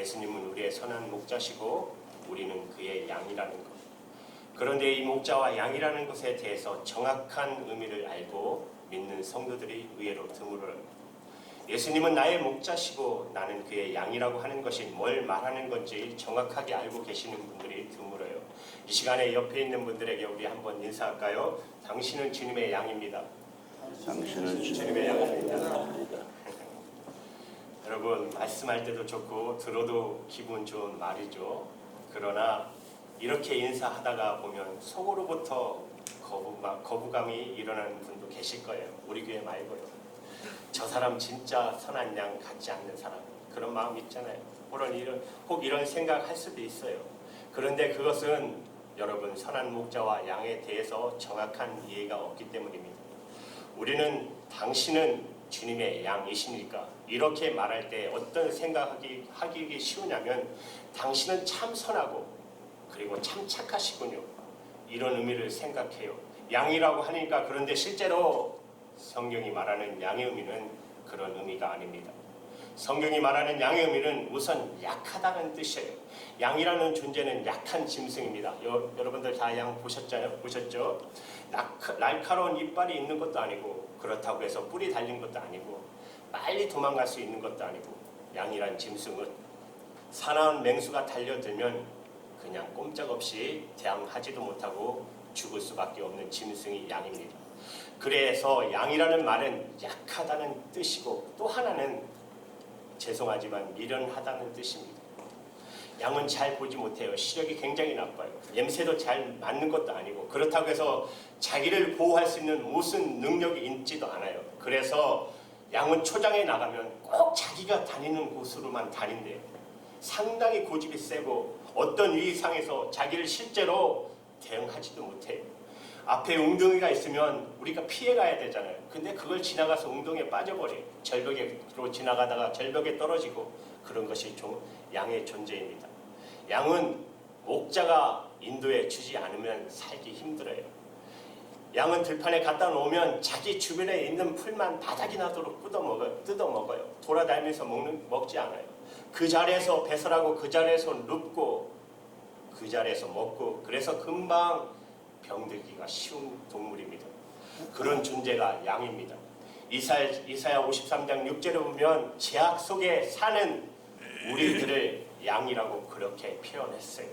예수님은 우리의 선한 목자시고 우리는 그의 양이라는 것. 그런데 이 목자와 양이라는 것에 대해서 정확한 의미를 알고 믿는 성도들이 의외로 드물어요. 예수님은 나의 목자시고 나는 그의 양이라고 하는 것이 뭘 말하는 건지 정확하게 알고 계시는 분들이 드물어요. 이 시간에 옆에 있는 분들에게 우리 한번 인사할까요? 당신은 주님의 양입니다. 당신은 주님의 양입니다. 여러분, 말씀할 때도 좋고 들어도 기분 좋은 말이죠. 그러나 이렇게 인사하다가 보면 속으로부터 거부감이 일어나는 분도 계실 거예요. 우리 교회 말고요. 저 사람 진짜 선한 양 같지 않는 사람, 그런 마음 있잖아요. 혹 이런 생각할 수도 있어요. 그런데 그것은 여러분, 선한 목자와 양에 대해서 정확한 이해가 없기 때문입니다. 우리는 당신은 주님의 양이십니까? 이렇게 말할 때 어떤 생각하기 하기 쉬우냐면 당신은 참 선하고 그리고 참 착하시군요. 이런 의미를 생각해요. 양이라고 하니까. 그런데 실제로 성경이 말하는 양의 의미는 그런 의미가 아닙니다. 성경이 말하는 양의 의미는 우선 약하다는 뜻이에요. 양이라는 존재는 약한 짐승입니다. 여러분들 다 양 보셨죠? 날카로운 이빨이 있는 것도 아니고, 그렇다고 해서 뿔이 달린 것도 아니고, 빨리 도망갈 수 있는 것도 아니고, 양이란 짐승은 사나운 맹수가 달려들면 그냥 꼼짝없이 대항하지도 못하고 죽을 수밖에 없는 짐승이 양입니다. 그래서 양이라는 말은 약하다는 뜻이고, 또 하나는 죄송하지만 미련하다는 뜻입니다. 양은 잘 보지 못해요. 시력이 굉장히 나빠요. 냄새도 잘 맡는 것도 아니고, 그렇다고 해서 자기를 보호할 수 있는 무슨 능력이 있지도 않아요. 그래서 양은 초장에 나가면 꼭 자기가 다니는 곳으로만 다닌대요. 상당히 고집이 세고 어떤 위기상에서 자기를 실제로 대응하지도 못해요. 앞에 웅덩이가 있으면 우리가 피해가야 되잖아요. 근데 그걸 지나가서 웅덩이에 빠져버려요. 절벽으로 지나가다가 절벽에 떨어지고, 그런 것이 양의 존재입니다. 양은 목자가 인도해 주지 않으면 살기 힘들어요. 양은 들판에 갖다 놓으면 자기 주변에 있는 풀만 바닥이 나도록 뜯어먹어요. 돌아다니면서 먹지 않아요. 그 자리에서 배설하고 그 자리에서 눕고 그 자리에서 먹고, 그래서 금방 병들기가 쉬운 동물입니다. 그런 존재가 양입니다. 이사야 53장 6절에 보면 제약 속에 사는 우리들을 양이라고 그렇게 표현했어요.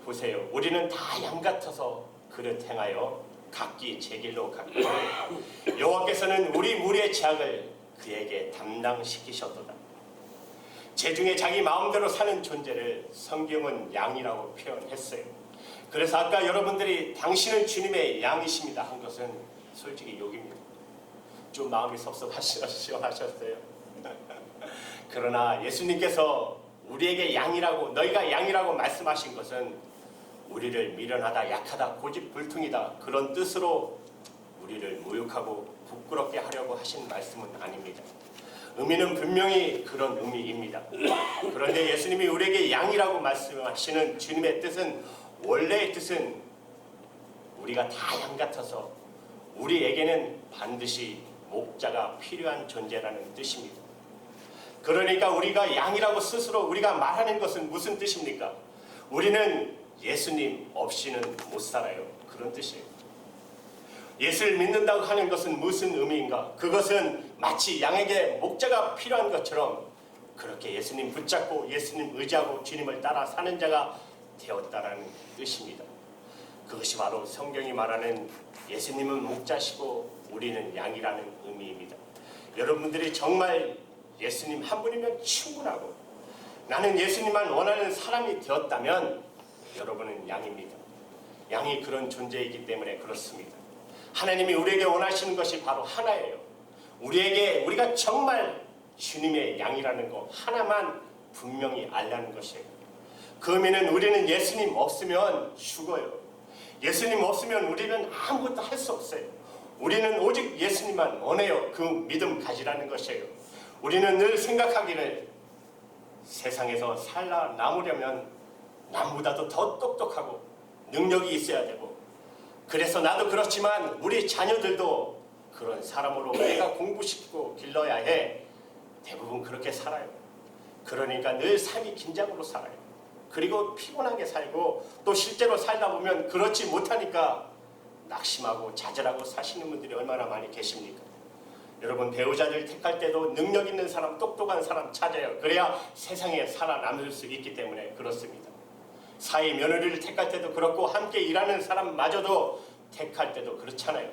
보세요. 우리는 다 양 같아서 그릇 행하여 각기 제 길로 갔고 여호와께서는 우리 무리의 죄악을 그에게 담당시키셨도다. 재중에 자기 마음대로 사는 존재를 성경은 양이라고 표현했어요. 그래서 아까 여러분들이 당신은 주님의 양이십니다 한 것은 솔직히 욕입니다. 좀 마음이 섭섭하셨어요. 그러나 예수님께서 우리에게 양이라고, 너희가 양이라고 말씀하신 것은 우리를 미련하다, 약하다, 고집불통이다, 그런 뜻으로 우리를 모욕하고 부끄럽게 하려고 하신 말씀은 아닙니다. 의미는 분명히 그런 의미입니다. 그런데 예수님이 우리에게 양이라고 말씀하시는 주님의 뜻은, 원래의 뜻은 우리가 다 양 같아서 우리에게는 반드시 목자가 필요한 존재라는 뜻입니다. 그러니까 우리가 양이라고 스스로 우리가 말하는 것은 무슨 뜻입니까? 우리는 예수님 없이는 못 살아요. 그런 뜻이에요. 예수를 믿는다고 하는 것은 무슨 의미인가? 그것은 마치 양에게 목자가 필요한 것처럼 그렇게 예수님 붙잡고 예수님 의지하고 주님을 따라 사는 자가 되었다라는 뜻입니다. 그것이 바로 성경이 말하는 예수님은 목자시고 우리는 양이라는 의미입니다. 여러분들이 정말 예수님 한 분이면 충분하고 나는 예수님만 원하는 사람이 되었다면 여러분은 양입니다. 양이 그런 존재이기 때문에 그렇습니다. 하나님이 우리에게 원하시는 것이 바로 하나예요. 우리가 정말 주님의 양이라는 거 하나만 분명히 알라는 것이에요. 그 의미는 우리는 예수님 없으면 죽어요. 예수님 없으면 우리는 아무것도 할 수 없어요. 우리는 오직 예수님만 원해요. 그 믿음 가지라는 것이에요. 우리는 늘 생각하기를 세상에서 살아남으려면 남보다도 더 똑똑하고 능력이 있어야 되고, 그래서 나도 그렇지만 우리 자녀들도 그런 사람으로 내가 공부시키고 길러야 해. 대부분 그렇게 살아요. 그러니까 늘 삶이 긴장으로 살아요. 그리고 피곤하게 살고 또 실제로 살다 보면 그렇지 못하니까 낙심하고 좌절하고 사시는 분들이 얼마나 많이 계십니까? 여러분, 배우자들 택할 때도 능력 있는 사람, 똑똑한 사람 찾아요. 그래야 세상에 살아남을 수 있기 때문에 그렇습니다. 사위 며느리를 택할 때도 그렇고 함께 일하는 사람마저도 택할 때도 그렇잖아요.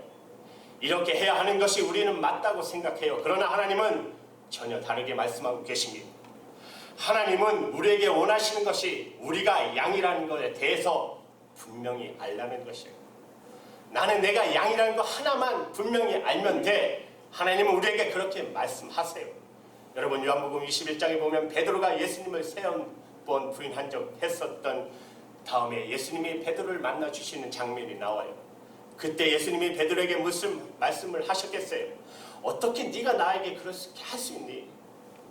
이렇게 해야 하는 것이 우리는 맞다고 생각해요. 그러나 하나님은 전혀 다르게 말씀하고 계십니다. 하나님은 우리에게 원하시는 것이 우리가 양이라는 것에 대해서 분명히 알라는 것이에요. 나는 내가 양이라는 거 하나만 분명히 알면 돼. 하나님은 우리에게 그렇게 말씀하세요. 여러분, 요한복음 21장에 보면 베드로가 예수님을 세 번 부인한 적 했었던 다음에 예수님이 베드로를 만나 주시는 장면이 나와요. 그때 예수님이 베드로에게 무슨 말씀을 하셨겠어요? 어떻게 네가 나에게 그렇게 할 수 있니?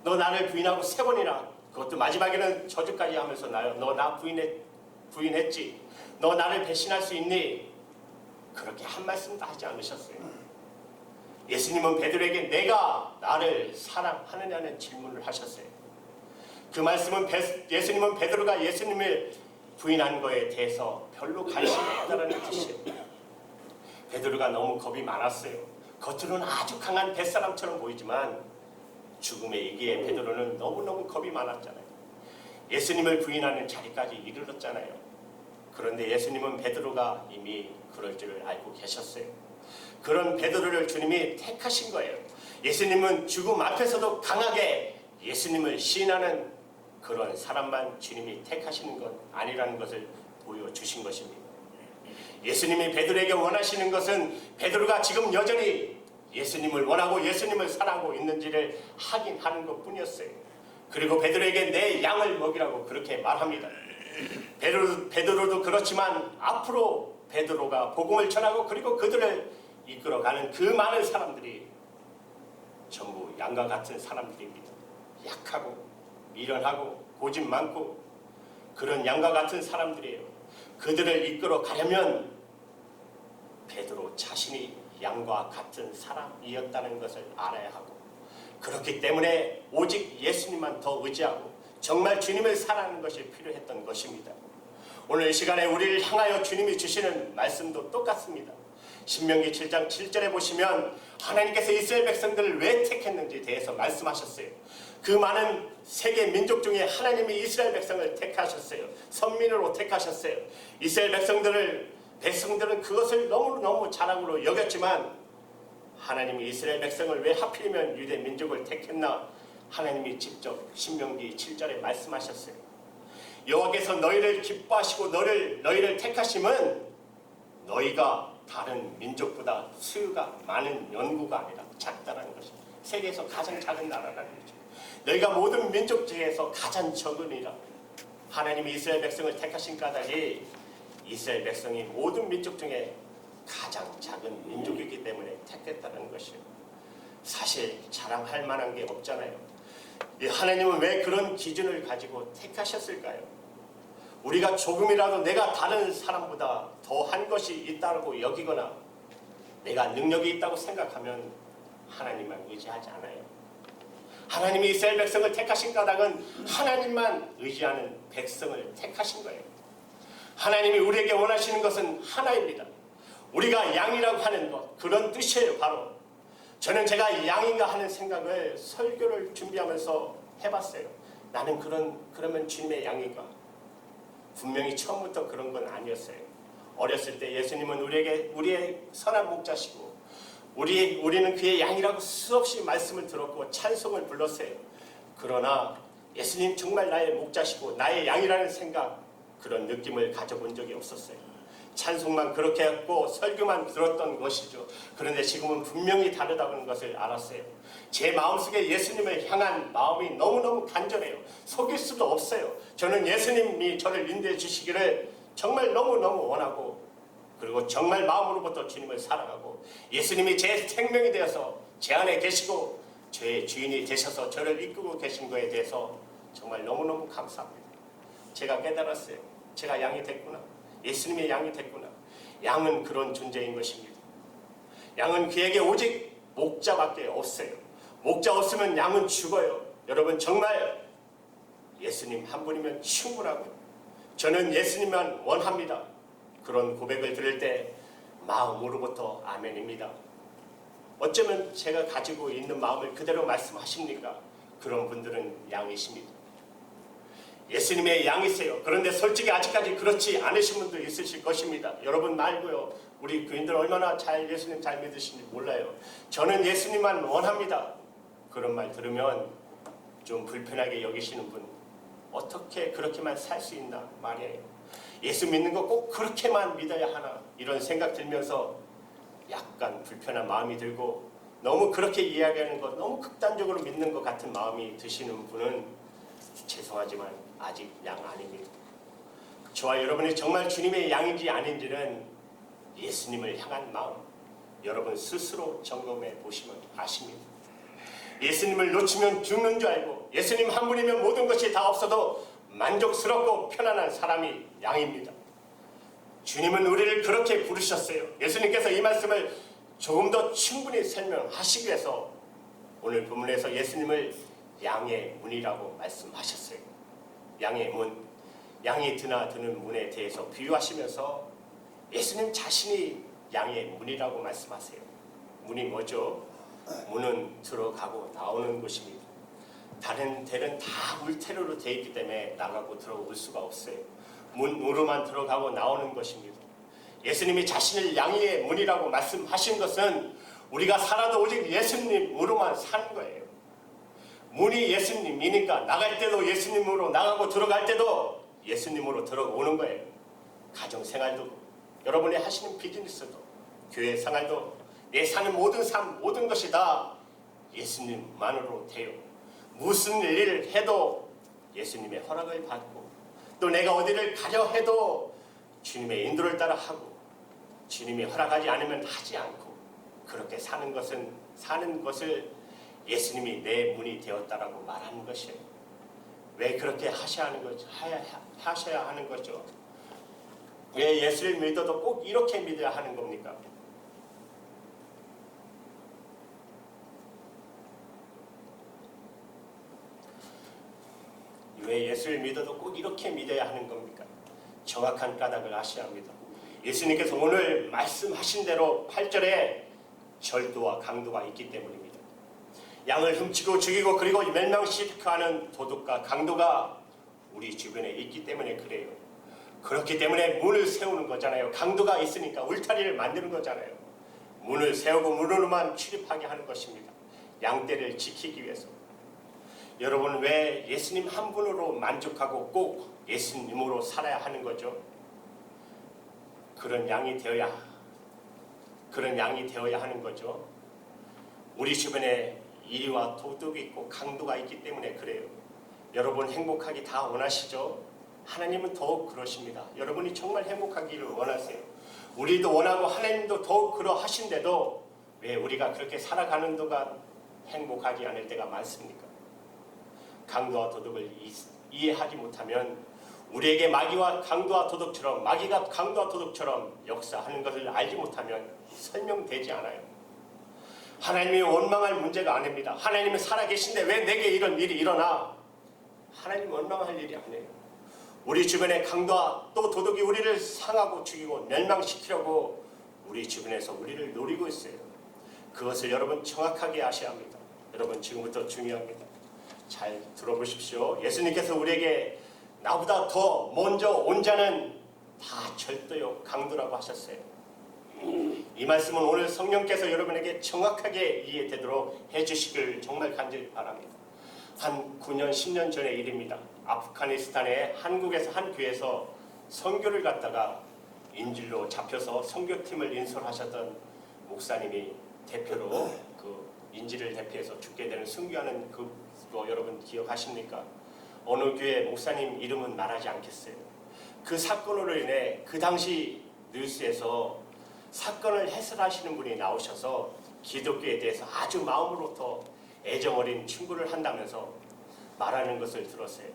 너 나를 부인하고 3번이나, 그것도 마지막에는 저주까지 하면서 나요. 너 나 부인했지? 너 나를 배신할 수 있니? 그렇게 한 말씀도 하지 않으셨어요. 예수님은 베드로에게 내가 나를 사랑하느냐는 질문을 하셨어요. 그 말씀은 예수님은 베드로가 예수님을 부인한 거에 대해서 별로 관심이 없다는 뜻이에요. 베드로가 너무 겁이 많았어요. 겉으로는 아주 강한 뱃사람처럼 보이지만 죽음의 위기에 베드로는 너무너무 겁이 많았잖아요. 예수님을 부인하는 자리까지 이르렀잖아요. 그런데 예수님은 베드로가 이미 그럴 줄을 알고 계셨어요. 그런 베드로를 주님이 택하신 거예요. 예수님은 죽음 앞에서도 강하게 예수님을 시인하는 그런 사람만 주님이 택하시는 것 아니라는 것을 보여주신 것입니다. 예수님이 베드로에게 원하시는 것은 베드로가 지금 여전히 예수님을 원하고 예수님을 사랑하고 있는지를 확인하는 것뿐이었어요. 그리고 베드로에게 내 양을 먹이라고 그렇게 말합니다. 베드로도 그렇지만 앞으로 베드로가 복음을 전하고 그리고 그들을 이끌어가는 그 많은 사람들이 전부 양과 같은 사람들입니다. 약하고 미련하고 고집 많고 그런 양과 같은 사람들이에요. 그들을 이끌어가려면 베드로 자신이 양과 같은 사람이었다는 것을 알아야 하고, 그렇기 때문에 오직 예수님만 더 의지하고 정말 주님을 사랑하는 것이 필요했던 것입니다. 오늘 이 시간에 우리를 향하여 주님이 주시는 말씀도 똑같습니다. 신명기 7장 7절에 보시면 하나님께서 이스라엘 백성들을 왜 택했는지에 대해서 말씀하셨어요. 그 많은 세계 민족 중에 하나님이 이스라엘 백성을 택하셨어요. 선민으로 택하셨어요. 이스라엘 백성들은 그것을 너무너무 자랑으로 여겼지만 하나님이 이스라엘 백성을 왜 하필이면 유대 민족을 택했나? 하나님이 직접 신명기 7절에 말씀하셨어요. 여호와께서 너희를 기뻐하시고 너희를 택하심은 너희가 다른 민족보다 수요가 많은 연구가 아니라 작다라는 것입니다. 세계에서 가장 작은 나라라는 거죠. 너희가 모든 민족 중에서 가장 적으니라. 하나님이 이스라엘 백성을 택하신 까닭이 이스라엘 백성이 모든 민족 중에 가장 작은 민족이기 때문에 택했다는 것이에요. 사실 자랑할 만한 게 없잖아요. 하나님은 왜 그런 기준을 가지고 택하셨을까요? 우리가 조금이라도 내가 다른 사람보다 더한 것이 있다고 여기거나 내가 능력이 있다고 생각하면 하나님만 의지하지 않아요. 하나님이 이스라엘 백성을 택하신 까닭은 하나님만 의지하는 백성을 택하신 거예요. 하나님이 우리에게 원하시는 것은 하나입니다. 우리가 양이라고 하는 것, 그런 뜻이에요. 바로 저는 제가 양인가 하는 생각을 설교를 준비하면서 해봤어요. 나는 그러면 주님의 양인가? 분명히 처음부터 그런 건 아니었어요. 어렸을 때 예수님은 우리의 선한 목자시고 우리는 그의 양이라고 수없이 말씀을 들었고 찬송을 불렀어요. 그러나 예수님 정말 나의 목자시고 나의 양이라는 생각, 그런 느낌을 가져본 적이 없었어요. 찬송만 그렇게 했고 설교만 들었던 것이죠. 그런데 지금은 분명히 다르다는 것을 알았어요. 제 마음속에 예수님을 향한 마음이 너무너무 간절해요. 속일 수도 없어요. 저는 예수님이 저를 인도해 주시기를 정말 너무너무 원하고, 그리고 정말 마음으로부터 주님을 사랑하고 예수님이 제 생명이 되어서 제 안에 계시고 저의 주인이 되셔서 저를 이끌고 계신 거에 대해서 정말 너무너무 감사합니다. 제가 깨달았어요. 제가 양이 됐구나. 예수님의 양이 됐구나. 양은 그런 존재인 것입니다. 양은 그에게 오직 목자밖에 없어요. 목자 없으면 양은 죽어요. 여러분, 정말 예수님 한 분이면 충분하고 저는 예수님만 원합니다. 그런 고백을 들을 때 마음으로부터 아멘입니다. 어쩌면 제가 가지고 있는 마음을 그대로 말씀하십니까? 그런 분들은 양이십니다. 예수님의 양이세요. 그런데 솔직히 아직까지 그렇지 않으신 분도 있으실 것입니다. 여러분 말고요. 우리 교인들 얼마나 잘 예수님 잘 믿으시는지 몰라요. 저는 예수님만 원합니다. 그런 말 들으면 좀 불편하게 여기시는 분, 어떻게 그렇게만 살 수 있나 말이에요. 예수 믿는 거 꼭 그렇게만 믿어야 하나 이런 생각 들면서 약간 불편한 마음이 들고 너무 그렇게 이야기하는 것, 너무 극단적으로 믿는 것 같은 마음이 드시는 분은 죄송하지만 아직 양 아닙니다. 저와 여러분이 정말 주님의 양인지 아닌지는 예수님을 향한 마음, 여러분 스스로 점검해 보시면 아십니다. 예수님을 놓치면 죽는 줄 알고 예수님 한 분이면 모든 것이 다 없어도 만족스럽고 편안한 사람이 양입니다. 주님은 우리를 그렇게 부르셨어요. 예수님께서 이 말씀을 조금 더 충분히 설명하시기 위해서 오늘 본문에서 예수님을 양의 문이라고 말씀하셨어요. 양의 문, 양이 드나드는 문에 대해서 비유하시면서 예수님 자신이 양의 문이라고 말씀하세요. 문이 뭐죠? 문은 들어가고 나오는 곳입니다. 다른 데는 다 울테로로 되어 있기 때문에 나가고 들어올 수가 없어요. 문으로만 들어가고 나오는 것입니다. 예수님이 자신을 양의 문이라고 말씀하신 것은 우리가 살아도 오직 예수님으로만 사는 거예요. 문이 예수님이니까 나갈 때도 예수님으로 나가고 들어갈 때도 예수님으로 들어오는 거예요. 가정생활도, 여러분이 하시는 비즈니스도, 교회 생활도, 내 사는 모든 삶, 모든 것이 다 예수님만으로 돼요. 무슨 일을 해도 예수님의 허락을 받고 또 내가 어디를 가려 해도 주님의 인도를 따라 하고 주님이 허락하지 않으면 하지 않고 그렇게 사는 것을 예수님이 내 문이 되었다라고 말하는 것이에요. 왜 그렇게 하셔야 하는 거죠? 왜 예수를 믿어도 꼭 이렇게 믿어야 하는 겁니까? 왜 예수를 믿어도 꼭 이렇게 믿어야 하는 겁니까? 정확한 까닭을 아셔야 합니다. 예수님께서 오늘 말씀하신 대로 8절에 절도와 강도가 있기 때문입니다. 양을 훔치고 죽이고 그리고 멸망시키는 도둑과 강도가 우리 주변에 있기 때문에 그래요. 그렇기 때문에 문을 세우는 거잖아요. 강도가 있으니까 울타리를 만드는 거잖아요. 문을 세우고 문으로만 출입하게 하는 것입니다. 양떼를 지키기 위해서. 여러분 왜 예수님 한 분으로 만족하고 꼭 예수님으로 살아야 하는 거죠? 그런 양이 되어야 하는 거죠. 우리 주변에 이리와 도둑이 있고 강도가 있기 때문에 그래요. 여러분 행복하기 다 원하시죠? 하나님은 더욱 그러십니다. 여러분이 정말 행복하기를 원하세요. 우리도 원하고 하나님도 더욱 그러하신데도 왜 우리가 그렇게 살아가는 동안 행복하지 않을 때가 많습니까? 강도와 도둑을 이해하지 못하면 우리에게 마귀가 강도와 도둑처럼 역사하는 것을 알지 못하면 설명되지 않아요. 하나님이 원망할 문제가 아닙니다. 하나님이 살아계신데 왜 내게 이런 일이 일어나? 하나님 원망할 일이 아니에요. 우리 주변에 강도와 또 도둑이 우리를 상하고 죽이고 멸망시키려고 우리 주변에서 우리를 노리고 있어요. 그것을 여러분 정확하게 아셔야 합니다. 여러분 지금부터 중요합니다. 잘 들어보십시오. 예수님께서 우리에게 나보다 더 먼저 온 자는 다 절도요 강도라고 하셨어요. 이 말씀은 오늘 성령께서 여러분에게 정확하게 이해되도록 해주시길 정말 간절히 바랍니다. 한 9년 10년 전의 일입니다. 아프가니스탄의 한국에서 한 교회에서 선교를 갔다가 인질로 잡혀서 선교팀을 인솔하셨던 목사님이 대표로 그 인질을 대표해서 죽게 되는 순교하는 그거 여러분 기억하십니까? 어느 교회 목사님 이름은 말하지 않겠어요. 그 사건으로 인해 그 당시 뉴스에서 사건을 해설하시는 분이 나오셔서 기독교에 대해서 아주 마음으로부터 애정어린 충고를 한다면서 말하는 것을 들었어요.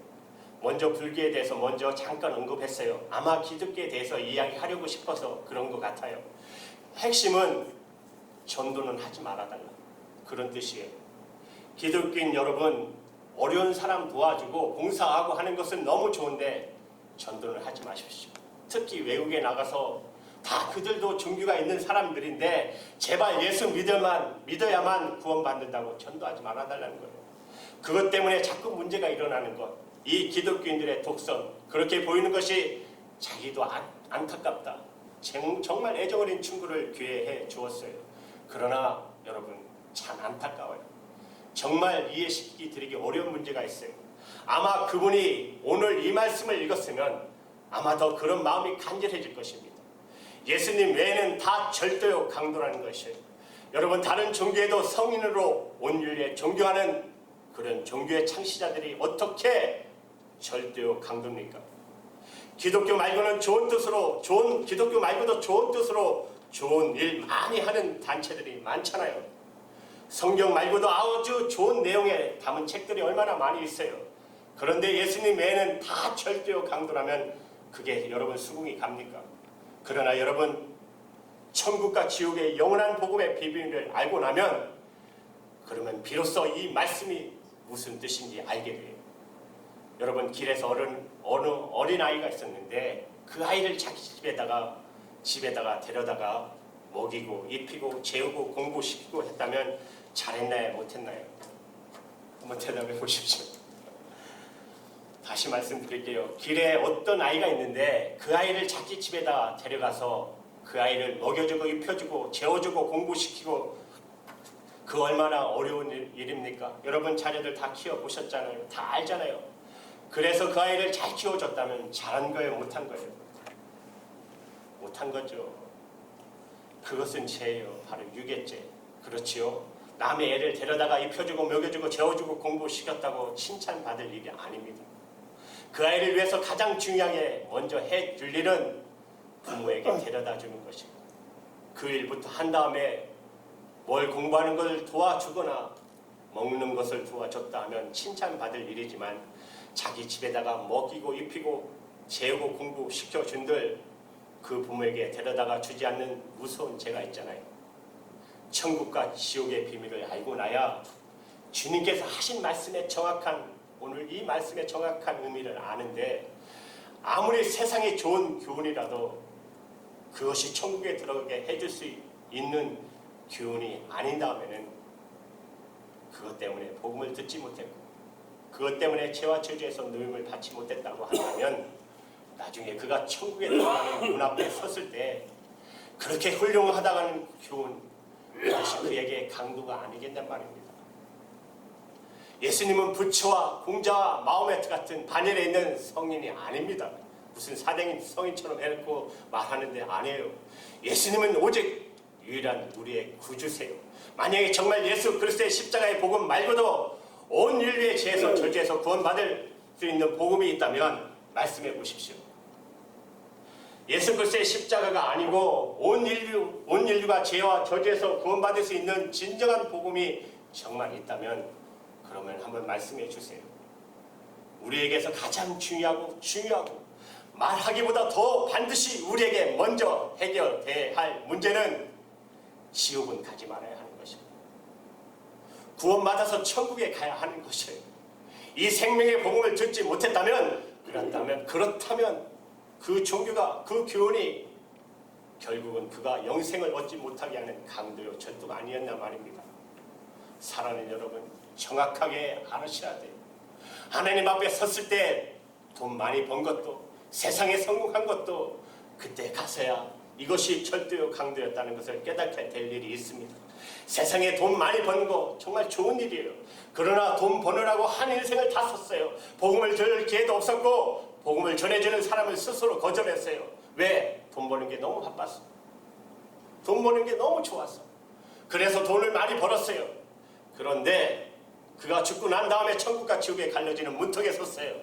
먼저 불교에 대해서 먼저 잠깐 언급했어요. 아마 기독교에 대해서 이야기하려고 싶어서 그런 것 같아요. 핵심은 전도는 하지 말아달라. 그런 뜻이에요. 기독교인 여러분, 어려운 사람 도와주고 봉사하고 하는 것은 너무 좋은데 전도는 하지 마십시오. 특히 외국에 나가서 다 그들도 종교가 있는 사람들인데 제발 예수 믿어야만 구원받는다고 전도하지 말아달라는 거예요. 그것 때문에 자꾸 문제가 일어나는 것. 이 기독교인들의 독선, 그렇게 보이는 것이 자기도 안타깝다. 정말 애정 어린 친구를 교회에 주었어요. 그러나 여러분 참 안타까워요. 정말 이해시키기 드리기 어려운 문제가 있어요. 아마 그분이 오늘 이 말씀을 읽었으면 아마 더 그런 마음이 간절해질 것입니다. 예수님 외에는 다 절대요 강도라는 것이에요. 여러분 다른 종교에도 성인으로 온율에 존경하는 그런 종교의 창시자들이 어떻게 절대요 강도입니까? 기독교 말고는 좋은 뜻으로 기독교 말고도 좋은 뜻으로 좋은 일 많이 하는 단체들이 많잖아요. 성경 말고도 아주 좋은 내용에 담은 책들이 얼마나 많이 있어요. 그런데 예수님 외에는 다 절대요 강도라면 그게 여러분 수긍이 갑니까? 그러나 여러분 천국과 지옥의 영원한 복음의 비밀을 알고 나면 그러면 비로소 이 말씀이 무슨 뜻인지 알게 돼요. 여러분 길에서 어느 어린아이가 있었는데 그 아이를 자기 집에다가 데려다가 먹이고 입히고 재우고 공부시키고 했다면 잘했나요? 못했나요? 한번 대답해 보십시오. 다시 말씀드릴게요. 길에 어떤 아이가 있는데 그 아이를 자기 집에다 데려가서 그 아이를 먹여주고 입혀주고 재워주고 공부시키고 그 얼마나 어려운 일입니까? 여러분 자녀들 다 키워보셨잖아요. 다 알잖아요. 그래서 그 아이를 잘 키워줬다면 잘한 거예요? 못한 거예요? 못한 거죠. 그것은 죄예요. 바로 유괴죄. 그렇지요? 남의 애를 데려다가 입혀주고 먹여주고 재워주고 공부시켰다고 칭찬받을 일이 아닙니다. 그 아이를 위해서 가장 중요하게 먼저 해줄 일은 부모에게 데려다 주는 것입니다. 그 일부터 한 다음에 뭘 공부하는 것을 도와주거나 먹는 것을 도와줬다 하면 칭찬받을 일이지만 자기 집에다가 먹이고 입히고 재우고 공부시켜준들 그 부모에게 데려다가 주지 않는 무서운 죄가 있잖아요. 천국과 지옥의 비밀을 알고 나야 주님께서 하신 말씀의 정확한 오늘 이 말씀의 정확한 의미를 아는데 아무리 세상에 좋은 교훈이라도 그것이 천국에 들어가게 해줄 수 있는 교훈이 아닌 다음에는 그것 때문에 복음을 듣지 못했고 그것 때문에 죄와 저주에서 노임을 받지 못했다고 한다면 나중에 그가 천국에 들어가는 문 앞에 섰을 때 그렇게 훌륭하다가는 교훈 그것이 그에게 강도가 아니겠단 말입니다. 예수님은 부처와 공자와 마호메트 같은 반열에 있는 성인이 아닙니다. 무슨 사대인 성인처럼 해놓고 말하는데 아니에요. 예수님은 오직 유일한 우리의 구주세요. 만약에 정말 예수 그리스도의 십자가의 복음 말고도 온 인류의 죄에서 저주에서 구원받을 수 있는 복음이 있다면 말씀해 보십시오. 예수 그리스도의 십자가가 아니고 온 인류가 죄와 저주에서 구원받을 수 있는 진정한 복음이 정말 있다면 그러면 한번 말씀해 주세요. 우리에게서 가장 중요하고 말하기보다 더 반드시 우리에게 먼저 해결돼야 할 문제는 지옥은 가지 말아야 하는 것입니다. 구원받아서 천국에 가야 하는 것이에요. 이 생명의 복음을 듣지 못했다면 그렇다면 그 종교가 그 교훈이 결국은 그가 영생을 얻지 못하게 하는 강도요 절도가 아니었나 말입니다. 사랑하는 여러분 정확하게 알으셔야 돼요. 하나님 앞에 섰을 때 돈 많이 번 것도 세상에 성공한 것도 그때 가서야 이것이 절도요 강도였다는 것을 깨닫게 될 일이 있습니다. 세상에 돈 많이 버는 거 정말 좋은 일이에요. 그러나 돈 버느라고 한 인생을 다 썼어요. 복음을 들을 기회도 없었고 복음을 전해주는 사람을 스스로 거절했어요. 왜? 돈 버는 게 너무 바빴어. 돈 버는 게 너무 좋았어. 그래서 돈을 많이 벌었어요. 그런데 그가 죽고 난 다음에 천국과 지옥에 갈려지는 문턱에 섰어요.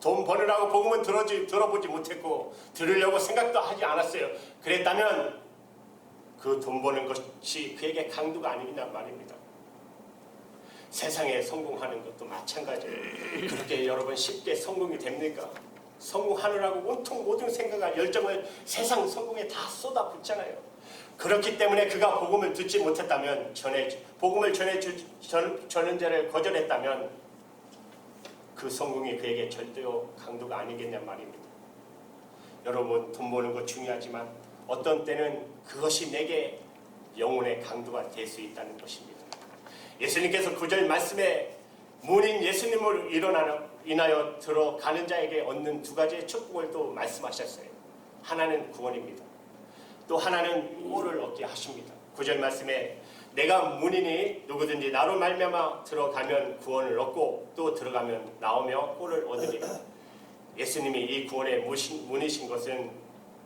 돈 버느라고 복음은 들어보지 못했고 들으려고 생각도 하지 않았어요. 그랬다면 그 돈 버는 것이 그에게 강도가 아니란 말입니다. 세상에 성공하는 것도 마찬가지예요. 그렇게 여러분 쉽게 성공이 됩니까? 성공하느라고 온통 모든 생각과 열정을 세상 성공에 다 쏟아붓잖아요. 그렇기 때문에 그가 복음을 듣지 못했다면 복음을 전하는 자를 거절했다면 그 성공이 그에게 절대로 강도가 아니겠냐 말입니다. 여러분, 돈 버는 것 중요하지만 어떤 때는 그것이 내게 영혼의 강도가 될 수 있다는 것입니다. 예수님께서 9절 말씀에 문인 예수님을 인하여 들어가는 자에게 얻는 두 가지의 축복을 또 말씀하셨어요. 하나는 구원입니다. 또 하나는 꼴을 얻게 하십니다. 9절 말씀에 내가 문이니 누구든지 나로 말미암아 들어가면 구원을 얻고 또 들어가면 나오며 꼴을 얻으리라. 예수님이 이 구원의 문이신 것은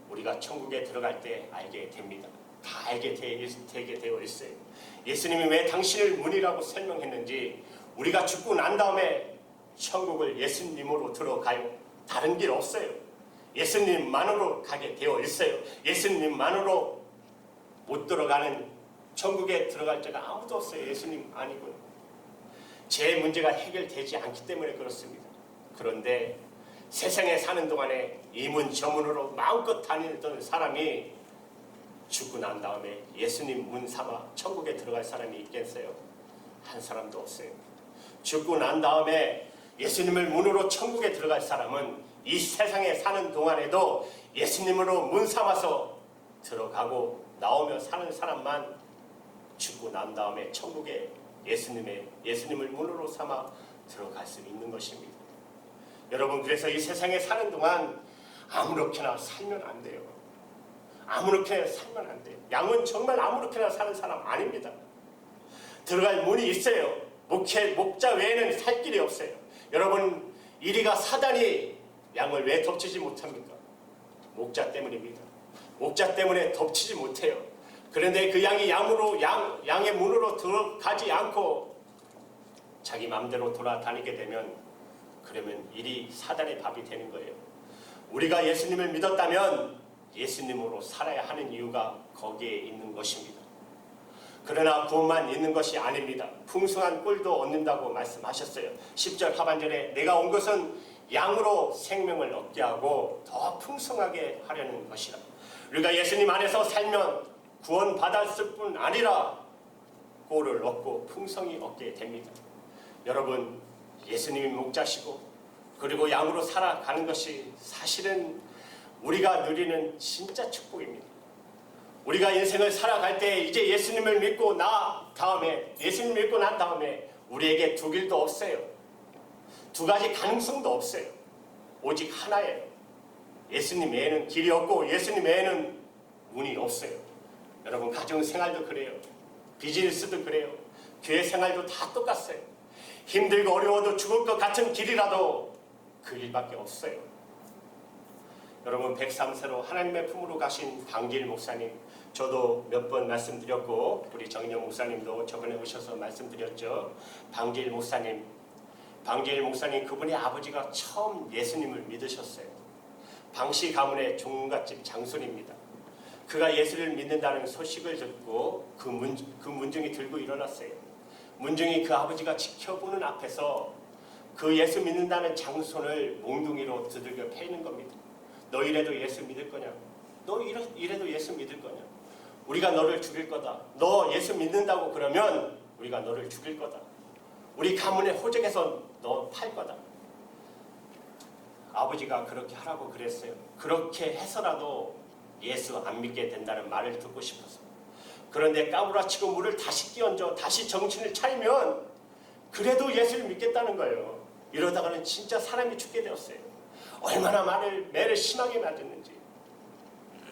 우리가 천국에 들어갈 때 알게 됩니다. 다 알게 되게 되어 있어요. 예수님이 왜 당신을 문이라고 설명했는지, 우리가 죽고 난 다음에 천국을 예수님으로 들어가요. 다른 길 없어요. 예수님만으로 가게 되어 있어요. 예수님만으로 못 들어가는, 천국에 들어갈 자가 아무도 없어요. 예수님 아니고요. 제 문제가 해결되지 않기 때문에 그렇습니다. 그런데 세상에 사는 동안에 이문 저문으로 마음껏 다니던 사람이 죽고 난 다음에 예수님 문 삼아 천국에 들어갈 사람이 있겠어요? 한 사람도 없어요. 죽고 난 다음에 예수님을 문으로 천국에 들어갈 사람은 이 세상에 사는 동안에도 예수님으로 문 삼아서 들어가고 나오며 사는 사람만 죽고 난 다음에 천국에 예수님을 문으로 삼아 들어갈 수 있는 것입니다. 여러분, 그래서 이 세상에 사는 동안 아무렇게나 살면 안 돼요. 아무렇게나 살면 안 돼요. 양은 정말 아무렇게나 사는 사람 아닙니다. 들어갈 문이 있어요. 목자 외에는 살 길이 없어요. 여러분, 이리가 사단이 양을 왜 덮치지 못합니까? 목자 때문입니다. 목자 때문에 덮치지 못해요. 그런데 그 양이 양의 문으로 들어가지 않고 자기 마음대로 돌아다니게 되면, 그러면 일이 사단의 밥이 되는 거예요. 우리가 예수님을 믿었다면 예수님으로 살아야 하는 이유가 거기에 있는 것입니다. 그러나 구원만 있는 것이 아닙니다. 풍성한 꼴도 얻는다고 말씀하셨어요. 10절 하반절에 내가 온 것은 양으로 생명을 얻게 하고 더 풍성하게 하려는 것이라. 우리가 예수님 안에서 살면 구원받았을 뿐 아니라 꼴을 얻고 풍성히 얻게 됩니다. 여러분, 예수님이 목자시고 그리고 양으로 살아가는 것이 사실은 우리가 누리는 진짜 축복입니다. 우리가 인생을 살아갈 때 이제 예수님을 믿고 난 다음에 우리에게 두 길도 없어요. 두 가지 가능성도 없어요. 오직 하나예요. 예수님 외에는 길이 없고 예수님 외에는 문이 없어요. 여러분, 가정생활도 그래요. 비즈니스도 그래요. 교회 생활도 다 똑같아요. 힘들고 어려워도 죽을 것 같은 길이라도 그 길밖에 없어요. 여러분, 103세로 하나님의 품으로 가신 방길 목사님, 저도 몇 번 말씀드렸고 우리 정인영 목사님도 저번에 오셔서 말씀드렸죠. 방길 목사님 그분의 아버지가 처음 예수님을 믿으셨어요. 방씨 가문의 종갓집 장손입니다. 그가 예수를 믿는다는 소식을 듣고 그 문중이 들고 일어났어요. 문중이 그 아버지가 지켜보는 앞에서 그 예수 믿는다는 장손을 몽둥이로 두들겨 패이는 겁니다. 너 이래도 예수 믿을 거냐? 너 이래도 예수 믿을 거냐? 우리가 너를 죽일 거다. 너 예수 믿는다고 그러면 우리가 너를 죽일 거다. 우리 가문의 호적에서 너 팔 거다. 아버지가 그렇게 하라고 그랬어요. 그렇게 해서라도 예수 안 믿게 된다는 말을 듣고 싶어서. 그런데 까무라치고 물을 다시 끼얹어 다시 정신을 차리면 그래도 예수를 믿겠다는 거예요. 이러다가는 진짜 사람이 죽게 되었어요. 얼마나 매를 심하게 맞았는지.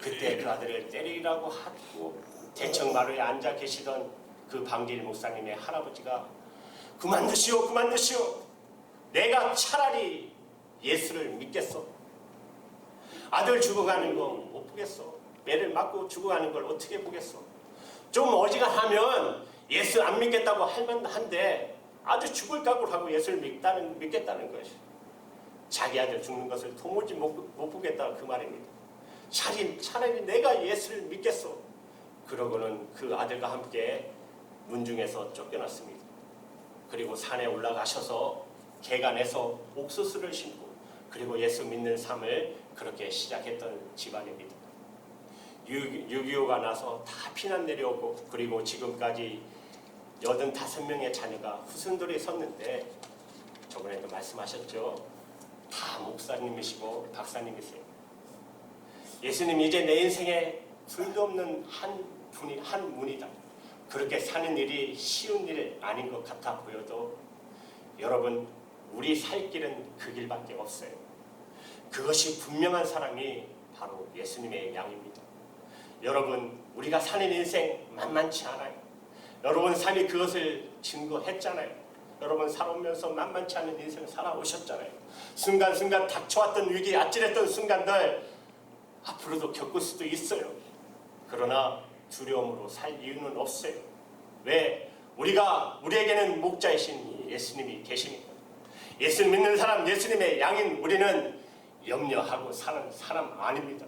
그때 그 아들을 때리라고 하고 대청마루에 앉아 계시던 그 방길 목사님의 할아버지가 그만두시오. 내가 차라리 예수를 믿겠어. 아들 죽어가는 거 못 보겠어. 매를 맞고 죽어가는 걸 어떻게 보겠어. 좀 어지간하면 예수 안 믿겠다고 할만한데 아주 죽을 각오를 하고 예수를 믿겠다는 것이. 자기 아들 죽는 것을 도무지 못 보겠다 그 말입니다. 차라리 내가 예수를 믿겠어. 그러고는 그 아들과 함께 문중에서 쫓겨났습니다. 그리고 산에 올라가셔서 개간에서 옥수수를 심고 그리고 예수 믿는 삶을 그렇게 시작했던 집안입니다. 6.25가 나서 다 피난 내려오고 그리고 지금까지 85명의 자녀가 후순돌이 섰는데 저번에도 말씀하셨죠. 다 목사님이시고 박사님이세요. 예수님이 이제 내 인생에 둘도 없는 한 분이다. 그렇게 사는 일이 쉬운 일 아닌 것 같아 보여도 여러분, 우리 살 길은 그 길밖에 없어요. 그것이 분명한 사람이 바로 예수님의 양입니다. 여러분, 우리가 사는 인생 만만치 않아요. 여러분 삶이 그것을 증거했잖아요. 여러분 살아오면서 만만치 않은 인생을 살아오셨잖아요. 순간순간 닥쳐왔던 위기, 아찔했던 순간들 앞으로도 겪을 수도 있어요. 그러나 두려움으로 살 이유는 없어요. 왜? 우리에게는 목자이신 예수님이 계시니까. 예수 믿는 사람, 예수님의 양인 우리는 염려하고 사는 사람 아닙니다.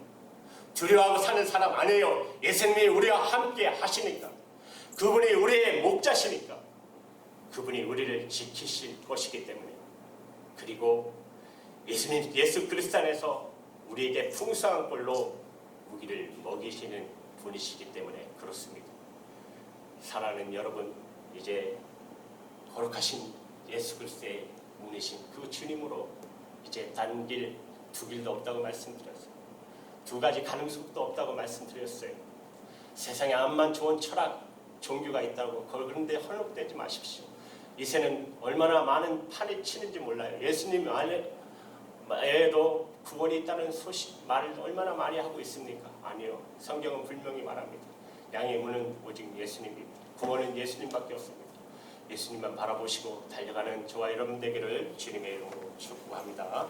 두려워하고 사는 사람 아니에요. 예수님이 우리와 함께 하시니까. 그분이 우리의 목자시니까. 그분이 우리를 지키실 것이기 때문에. 그리고 예수 그리스도 안에서 우리에게 풍성한 꼴로 무기를 먹이시는 분이시기 때문에 그렇습니다. 사랑하는 여러분, 이제 거룩하신 예수 그리스도의 문이신 그 주님으로 이제 단 길, 두 길도 없다고 말씀드렸어요. 두 가지 가능성도 없다고 말씀드렸어요. 세상에 암만 좋은 철학, 종교가 있다고 그런데 헐렁대지 마십시오. 이새는 얼마나 많은 판이 치는지 몰라요. 예수님 외에도 구원이 있다는 말을 얼마나 많이 하고 있습니까? 아니요. 성경은 분명히 말합니다. 양의 문은 오직 예수님입니다. 구원은 예수님밖에 없습니다. 예수님만 바라보시고 달려가는 저와 여러분 되기를 주님의 이름으로 축복합니다.